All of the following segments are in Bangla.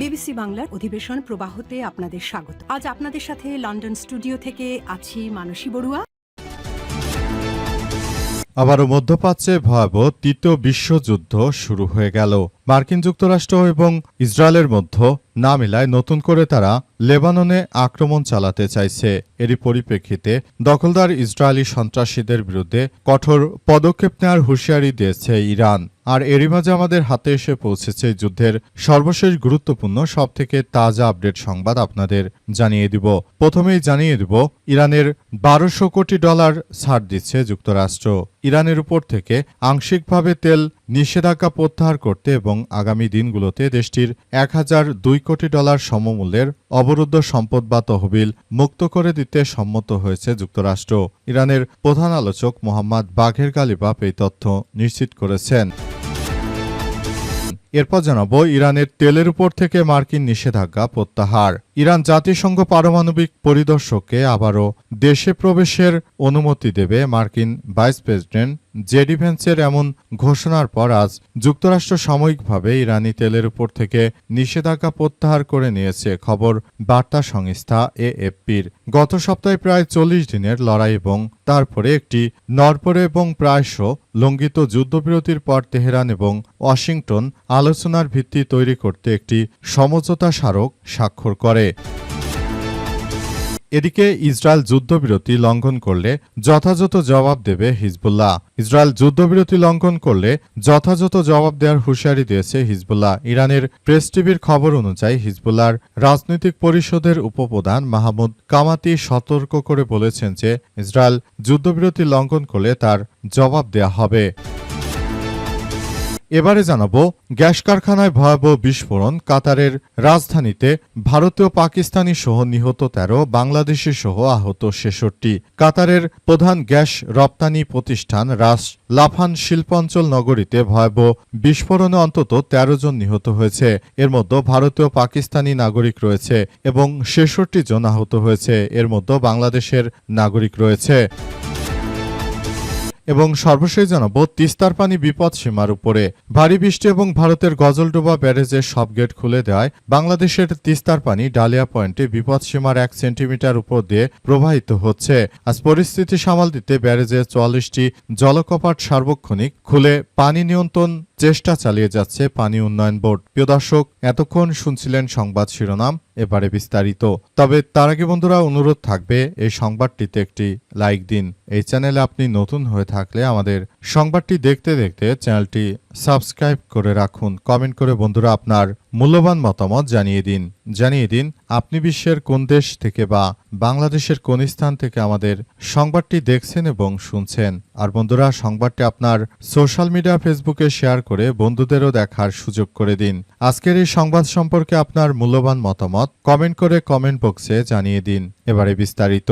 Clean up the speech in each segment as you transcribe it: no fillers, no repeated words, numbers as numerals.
বিবিসি বাংলার অধিবেশন প্রবাহতে আপনাদের স্বাগত। আজ আপনাদের সাথে লন্ডন স্টুডিও থেকে আছি মানসী বড়ুয়া। আবারও মধ্যপ্রাচ্যে ভয়াবহ তৃতীয় বিশ্বযুদ্ধ শুরু হয়ে গেল। মার্কিন যুক্তরাষ্ট্র এবং ইসরায়েলের মধ্যে না মেলায় নতুন করে তারা লেবাননে আক্রমণ চালাতে চাইছে। এরই পরিপ্রেক্ষিতে দখলদার ইসরায়েলি সন্ত্রাসীদের বিরুদ্ধে কঠোর পদক্ষেপ নেওয়ার হুঁশিয়ারি দিয়েছে ইরান। আর এরই মাঝে আমাদের হাতে এসে পৌঁছেছে যুদ্ধের সর্বশেষ গুরুত্বপূর্ণ সবথেকে তাজা আপডেট সংবাদ আপনাদের জানিয়ে দিব। প্রথমেই জানিয়ে দিব ইরানের $1200 কোটি ছাড় দিচ্ছে যুক্তরাষ্ট্র। ইরানের উপর থেকে আংশিকভাবে তেল নিষেধাজ্ঞা প্রত্যাহার করতে এবং আগামী দিনগুলোতে দেশটির $1002 কোটি সমমূল্যের অবরুদ্ধ সম্পদ বা তহবিল মুক্ত করে দিতে সম্মত হয়েছে যুক্তরাষ্ট্র। ইরানের প্রধান আলোচক মোহাম্মদ বাঘের গালিবাফ এই তথ্য নিশ্চিত করেছেন। এরপর জানাবো ইরানের তেলের উপর থেকে মার্কিন নিষেধাজ্ঞা প্রত্যাহার। ইরান জাতিসংঘ পারমাণবিক পরিদর্শককে আবারও দেশে প্রবেশের অনুমতি দেবে মার্কিন ভাইস প্রেসিডেন্ট জেডি ভ্যান্সের এমন ঘোষণার পর আজ যুক্তরাষ্ট্র সাময়িকভাবে ইরানি তেলের উপর থেকে নিষেধাজ্ঞা প্রত্যাহার করে নিয়েছে খবর বার্তা সংস্থা এএফপির। গত সপ্তাহে প্রায় 40 দিনের লড়াই এবং তারপরে একটি নড়পড়ে এবং প্রায়শ লঙ্ঘিত যুদ্ধবিরতির পর তেহরান এবং ওয়াশিংটন আলোচনার ভিত্তি তৈরি করতে একটি সমঝোতা স্মারক স্বাক্ষর করে। এদিকে ইসরায়েল যুদ্ধবিরতি লঙ্ঘন করলে যথাযথ জবাব দেবে হিজবুল্লাহ। ইসরায়েল যুদ্ধবিরতি লঙ্ঘন করলে যথাযথ জবাব দেওয়ার হুঁশিয়ারি দিয়েছে হিজবুল্লাহ। ইরানের প্রেস টিভির খবর অনুযায়ী হিজবুল্লাহর রাজনৈতিক পরিষদের উপপ্রধান মাহমুদ কামাতি সতর্ক করে বলেছেন যে ইসরায়েল যুদ্ধবিরতি লঙ্ঘন করলে তার জবাব দেয়া হবে। এবারে জানাবো গ্যাস কারখানায় ভয়াবহ বিস্ফোরণ, কাতারের রাজধানীতে ভারতীয় পাকিস্তানি সহ নিহত 13, বাংলাদেশি সহ আহত 66। কাতারের প্রধান গ্যাস রপ্তানি প্রতিষ্ঠান রাস লাফান শিল্পাঞ্চল নগরীতে ভয়াবহ বিস্ফোরণে অন্তত 13 জন নিহত হয়েছে। এর মধ্যে ভারতীয় পাকিস্তানি নাগরিক রয়েছে এবং 66 জন আহত হয়েছে। এর মধ্যে বাংলাদেশের নাগরিক রয়েছে। এবং সর্বশেষ জানাবো তিস্তার পানি বিপদ সীমার উপরে। ভারী বৃষ্টি এবং ভারতের গজলডোবা ব্যারেজের সব গেট খুলে দেওয়ায় বাংলাদেশের তিস্তার পানি ডালিয়া পয়েন্টে বিপদ সীমার 1 সেন্টিমিটার উপর দিয়ে প্রবাহিত হচ্ছে। আজ পরিস্থিতি সামাল দিতে ব্যারেজের 44টি জলকপাট সার্বক্ষণিক খুলে পানি নিয়ন্ত্রণ চেষ্টা চালিয়ে যাচ্ছে পানি উন্নয়ন বোর্ড। প্রিয় দর্শক, এতক্ষণ শুনছিলেন সংবাদ শিরোনাম, এবারে বিস্তারিত। তবে তার আগে বন্ধুরা অনুরোধ থাকবে এই সংবাদটিতে একটি লাইক দিন। এই চ্যানেলে আপনি নতুন হয়ে থাকলে আমাদের সংবাদটি দেখতে দেখতে চ্যানেলটি সাবস্ক্রাইব করে রাখুন। কমেন্ট করে বন্ধুরা আপনার মূল্যবান মতামত জানিয়ে দিন আপনি বিশ্বের কোন দেশ থেকে বা বাংলাদেশের কোন স্থান থেকে আমাদের সংবাদটি দেখছেন এবং শুনছেন। আর বন্ধুরা সংবাদটি আপনার সোশ্যাল মিডিয়া ফেসবুকে শেয়ার করে বন্ধুদেরও দেখার সুযোগ করে দিন। আজকের এই সংবাদ সম্পর্কে আপনার মূল্যবান মতামত কমেন্ট করে কমেন্ট বক্সে জানিয়ে দিন। এবারে বিস্তারিত।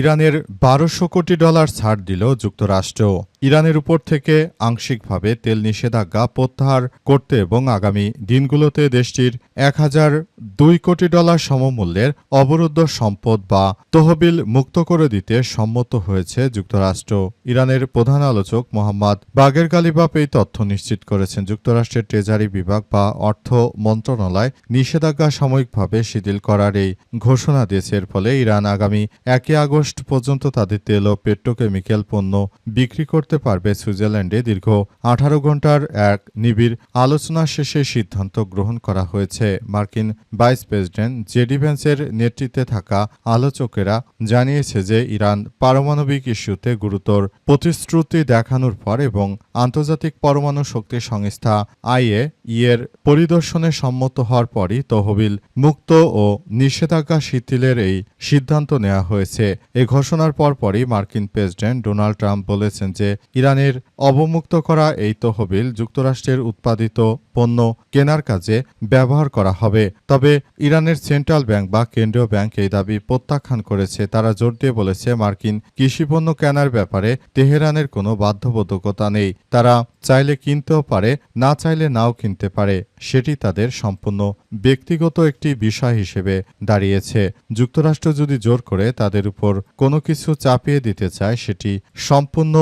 ইরানের $1200 কোটি ছাড় দিল যুক্তরাষ্ট্র। ইরানের উপর থেকে আংশিকভাবে তেল নিষেধাজ্ঞা প্রত্যাহার করতে এবং আগামী দিনগুলোতে দেশটির $1002 কোটি সমমূল্যের অবরুদ্ধ সম্পদ বা তহবিল মুক্ত করে দিতে সম্মত হয়েছে যুক্তরাষ্ট্র। ইরানের প্রধান আলোচক মোহাম্মদ বাঘের গালিবাফ এই তথ্য নিশ্চিত করেছেন। যুক্তরাষ্ট্রের ট্রেজারি বিভাগ বা অর্থ মন্ত্রণালয় নিষেধাজ্ঞা সাময়িকভাবে শিথিল করার এই ঘোষণা দিয়েছে। এর ফলে ইরান আগামী 1 আগস্ট পর্যন্ত তাদের তেল ও পেট্রোকেমিক্যাল পণ্য বিক্রি করতে পারবে। সুইজারল্যান্ডে দীর্ঘ 18 ঘণ্টার এক নিবিড় আলোচনা শেষে সিদ্ধান্ত গ্রহণ করা হয়েছে। মার্কিন ভাইস প্রেসিডেন্ট জেডি ভ্যান্সের নেতৃত্বে থাকা আলোচকেরা জানিয়েছে যে ইরান পারমাণবিক ইস্যুতে গুরুতর প্রতিশ্রুতি দেখানোর পর এবং আন্তর্জাতিক পরমাণু শক্তি সংস্থা আইএইএ এর পরিদর্শনে সম্মত হওয়ার পরই তহবিল মুক্ত ও নিষেধাজ্ঞা শিথিলের এই সিদ্ধান্ত নেওয়া হয়েছে। এই ঘোষণার পরপরই মার্কিন প্রেসিডেন্ট ডোনাল্ড ট্রাম্প বলেছেন যে ইরানের অবমুক্ত করা এই তহবিল যুক্তরাষ্ট্রের উৎপাদিত পণ্য কেনার কাজে ব্যবহার করা হবে। তবে ইরানের সেন্ট্রাল ব্যাংক বা কেন্দ্রীয় ব্যাংক এই দাবি প্রত্যাখ্যান করেছে। তারা জোর দিয়ে বলেছে মার্কিন কৃষিপণ্য কেনার ব্যাপারে তেহরানের কোনো বাধ্যবাধকতা নেই। তারা চাইলে কিনতেও পারে, না চাইলে নাও কিনতে পারে। সেটি তাদের সম্পূর্ণ ব্যক্তিগত একটি বিষয় হিসেবে দাঁড়িয়েছে। যুক্তরাষ্ট্র যদি জোর করে তাদের উপর কোনো কিছু চাপিয়ে দিতে চায় সেটি সম্পূর্ণ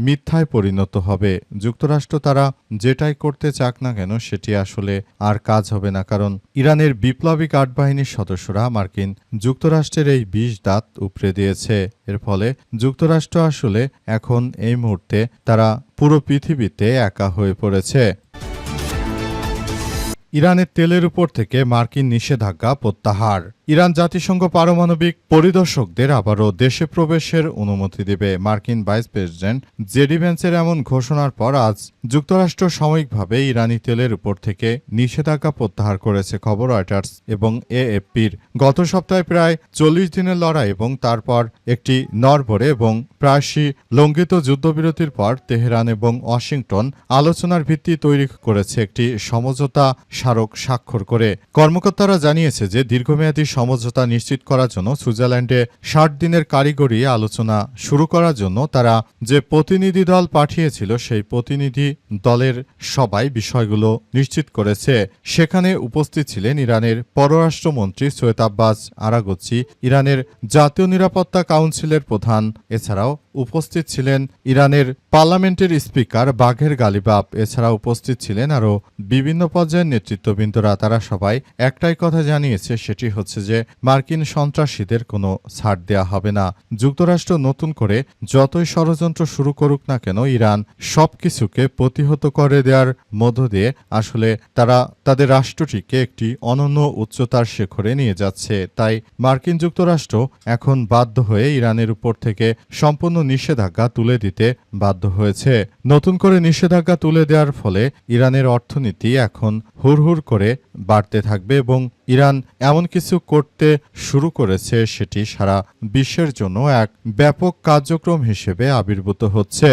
মিথ্যায় পরিণত হবে। যুক্তরাষ্ট্র তারা যেটাই করতে চাক না কেন সেটি আসলে আর কাজ হবে না, কারণ ইরানের বিপ্লবী গার্ড বাহিনীর সদস্যরা মার্কিন যুক্তরাষ্ট্রের এই ২০ দাঁত উপড়ে দিয়েছে। এর ফলে যুক্তরাষ্ট্র আসলে এখন এই মুহূর্তে তারা পুরো পৃথিবীতে একা হয়ে পড়েছে। ইরানের তেলের উপর থেকে মার্কিন নিষেধাজ্ঞা প্রত্যাহার। ইরান জাতিসংঘ পারমাণবিক পরিদর্শকদের আবারও দেশে প্রবেশের অনুমতি দেবে। মার্কিন ভাইস প্রেসিডেন্ট জেডি ভ্যান্সের এমন ঘোষণার পর আজ যুক্তরাষ্ট্র সাময়িকভাবে ইরানি তেলের উপর থেকে নিষেধাজ্ঞা প্রত্যাহার করেছে, খবর রয়টার্স এবং এএফপির। গত সপ্তাহে প্রায় ৪০ দিনের লড়াই এবং তারপর একটি নড়বড়ে এবং প্রায়শই লঙ্ঘিত যুদ্ধবিরতির পর তেহরান এবং ওয়াশিংটন আলোচনার ভিত্তি তৈরি করেছে একটি সমঝোতা স্মারক স্বাক্ষর করে। কর্মকর্তারা জানিয়েছে যে দীর্ঘমেয়াদী সমঝোতা নিশ্চিত করার জন্য সুইজারল্যান্ডে ৬০ দিনের কারিগরি আলোচনা শুরু করার জন্য তারা যে প্রতিনিধি দল পাঠিয়েছিল সেই প্রতিনিধি দলের সবাই বিষয়গুলো নিশ্চিত করেছে। সেখানে উপস্থিত ছিলেন ইরানের পররাষ্ট্রমন্ত্রী সৈয়দ আব্বাস আরাগচি, ইরানের জাতীয় নিরাপত্তা কাউন্সিলের প্রধান, এছাড়াও উপস্থিত ছিলেন ইরানের পার্লামেন্টের স্পিকার বাঘের গালিবাফ, এছাড়া উপস্থিত ছিলেন আরও বিভিন্ন পর্যায়ের নেতৃত্ববৃন্দরা। তারা সবাই একটাই কথা জানিয়েছে, সেটি হচ্ছে যে মার্কিন সন্ত্রাসীদের কোনো ছাড় দেয়া হবে না। যুক্তরাষ্ট্র নতুন করে যতই ষড়যন্ত্র শুরু করুক না কেন ইরান সবকিছুকে প্রতিহত করে দেওয়ার মধ্য দিয়ে আসলে তারা তাদের রাষ্ট্রটিকে একটি অনন্য উচ্চতার শিখরে নিয়ে যাচ্ছে। তাই মার্কিন যুক্তরাষ্ট্র এখন বাধ্য হয়ে ইরানের উপর থেকে সম্পূর্ণ নিষেধাজ্ঞা তুলে দিতে বাধ্য হয়েছে। নতুন করে নিষেধাজ্ঞা তুলে দেওয়ার ফলে ইরানের অর্থনীতি এখন হুড়হুড় করে বাড়তে থাকবে এবং ইরান এমন কিছু করতে শুরু করেছে সেটি সারা বিশ্বের জন্য এক ব্যাপক কার্যক্রম হিসেবে আবির্ভূত হচ্ছে।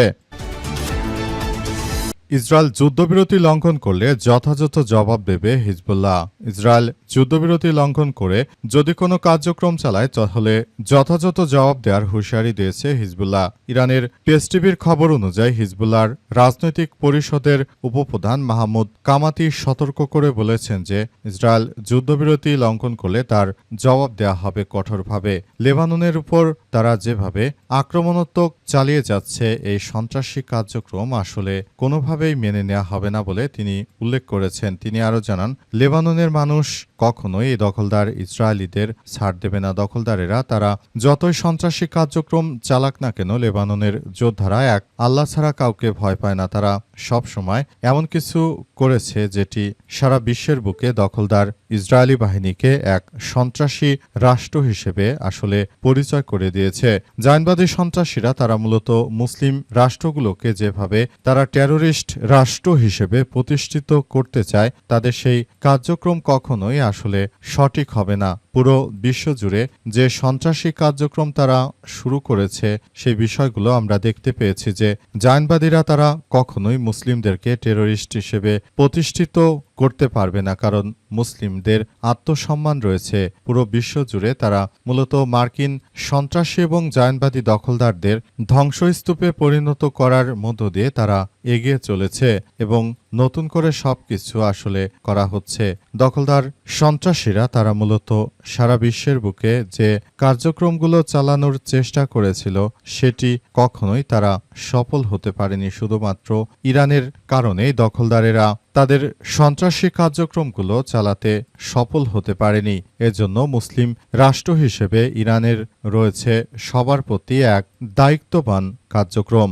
ইসরায়েল যুদ্ধবিরতি লঙ্ঘন করলে যথাযথ জবাব দেবে হিজবুল্লাহ। ইসরায়েল যুদ্ধবিরতি লঙ্ঘন করে যদি কোনো কার্যক্রম চালায় তাহলে যথাযথ জবাব দেওয়ার হুঁশিয়ারি দিয়েছে হিজবুল্লাহ। ইরানের পেস টিভির খবর অনুযায়ী হিজবুল্লাহর রাজনৈতিক পরিষদের উপপ্রধান মাহমুদ কামাতি সতর্ক করে বলেছেন যে ইসরায়েল যুদ্ধবিরতি লঙ্ঘন করলে তার জবাব দেওয়া হবে কঠোরভাবে। লেবাননের উপর তারা যেভাবে আক্রমণাত্মক চালিয়ে যাচ্ছে এই সন্ত্রাসী কার্যক্রম আসলে কোনোভাবে মেনে নেওয়া হবে না বলে তিনি উল্লেখ করেছেন। তিনি আরও জানান, লেবাননের মানুষ কখনোই এই দখলদার ইসরায়েলিদের ছাড় দেবে না। দখলদারেরা তারা যতই সন্ত্রাসী কার্যক্রম চালাক না কেন লেবাননের যোদ্ধারা এক আল্লাহ ছাড়া কাউকে ভয় পায় না। তারা সব সময় এমন কিছু করেছে যেটি সারা বিশ্বের বুকে দখলদার ইসরায়েলি বাহিনীকে এক সন্ত্রাসী রাষ্ট্র হিসেবে আসলে পরিচয় করে দিয়েছে। জায়নবাদী সন্ত্রাসীরা তারা মূলত মুসলিম রাষ্ট্রগুলোকে যেভাবে তারা টেরোরিস্ট রাষ্ট্র হিসেবে প্রতিষ্ঠিত করতে চায় তাদের সেই কার্যক্রম কখনোই আসলে সঠিক হবে না। পুরো বিশ্বজুড়ে যে সন্ত্রাসী কার্যক্রম তারা শুরু করেছে সেই বিষয়গুলো আমরা দেখতে পেয়েছি যে জায়নবাদীরা তারা কখনোই মুসলিমদেরকে টেরোরিস্ট হিসেবে প্রতিষ্ঠিত করতে পারবে না, কারণ মুসলিমদের আত্মসম্মান রয়েছে। পুরো বিশ্বজুড়ে তারা মূলত মার্কিন সন্ত্রাসী এবং জায়নবাদী দখলদারদের ধ্বংসস্তূপে পরিণত করার মধ্য দিয়ে তারা এগিয়ে চলেছে এবং নতুন করে সবকিছু আসলে করা হচ্ছে। দখলদার সন্ত্রাসীরা তারা মূলত সারা বিশ্বের বুকে যে কার্যক্রমগুলো চালানোর চেষ্টা করেছিল সেটি কখনোই তারা সফল হতে পারেনি। শুধুমাত্র ইরানের কারণেই দখলদারেরা তাদের সন্ত্রাসী কার্যক্রমগুলো চালাতে সফল হতে পারেনি। এজন্য মুসলিম রাষ্ট্র হিসেবে ইরানের রয়েছে সবার প্রতি এক দায়িত্ববান কার্যক্রম।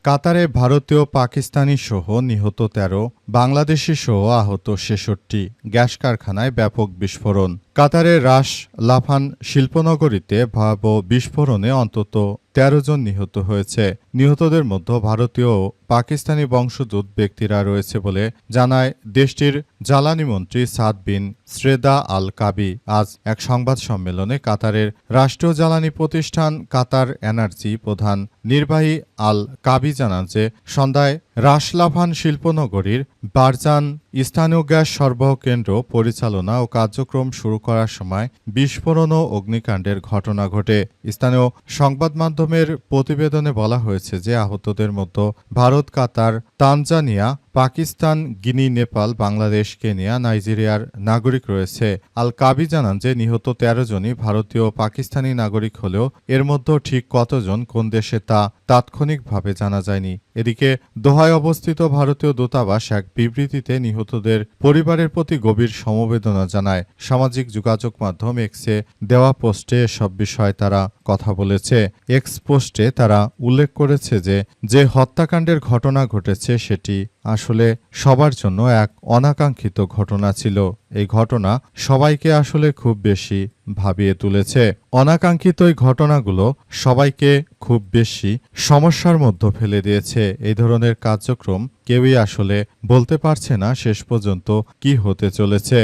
কাতারে ভারতীয় পাকিস্তানি সহ নিহত ১৩, বাংলাদেশি সহ আহত ৬৬। গ্যাস কারখানায় ব্যাপক বিস্ফোরণ। কাতারের রাস লাফান শিল্পনগরীতে ভয়াবহ বিস্ফোরণে অন্তত ১৩ জন নিহত হয়েছে। নিহতদের মধ্যে ভারতীয় ও পাকিস্তানি বংশোদ্ভূত ব্যক্তিরা রয়েছে বলে জানায় দেশটির জ্বালানি মন্ত্রী সাদ বিন শ্রেদা আল কাবি। আজ এক সংবাদ সম্মেলনে কাতারের রাষ্ট্রীয় জ্বালানি প্রতিষ্ঠান কাতার এনার্জি প্রধান নির্বাহী আল কাবি জানান যে সন্ধ্যায় রাসলাফান শিল্পনগরীর বারজান স্থানীয় গ্যাস সরবরাহ কেন্দ্র পরিচালনা ও কার্যক্রম শুরু করার সময় বিস্ফোরণ ও অগ্নিকাণ্ডের ঘটনা ঘটে। স্থানীয় সংবাদ মাধ্যমের প্রতিবেদনে বলা হয়েছে যে আহতদের মধ্যে ভারত, কাতার, তানজানিয়া, পাকিস্তান, গিনি, নেপাল, বাংলাদেশ, কেনিয়া, নাইজেরিয়ার নাগরিক রয়েছে। আল কাবি জানান যে নিহত ১৩ জনই ভারতীয় ও পাকিস্তানি নাগরিক হলেও এর মধ্যে ঠিক কতজন কোন দেশে তা তাৎক্ষণিকভাবে জানা যায়নি। এদিকে দোহায় অবস্থিত ভারতীয় দূতাবাস এক বিবৃতিতে নিহতদের পরিবারের প্রতি গভীর সমবেদনা জানায়। সামাজিক যোগাযোগ মাধ্যম এক্সে দেওয়া পোস্টে এসব বিষয়ে তারা কথা বলেছে। এক্স পোস্টে তারা উল্লেখ করেছে যে হত্যাকাণ্ডের ঘটনা ঘটেছে সেটি আসলে সবার জন্য এক অনাকাঙ্ক্ষিত ঘটনা ছিল। এই ঘটনা সবাইকে আসলে খুব বেশি ভাবিয়ে তুলেছে। অনাকাঙ্ক্ষিত এই ঘটনাগুলো সবাইকে খুব বেশি সমস্যার মধ্যে ফেলে দিয়েছে। এই ধরনের কার্যক্রম কেউই আসলে বলতে পারছে না শেষ পর্যন্ত কি হতে চলেছে।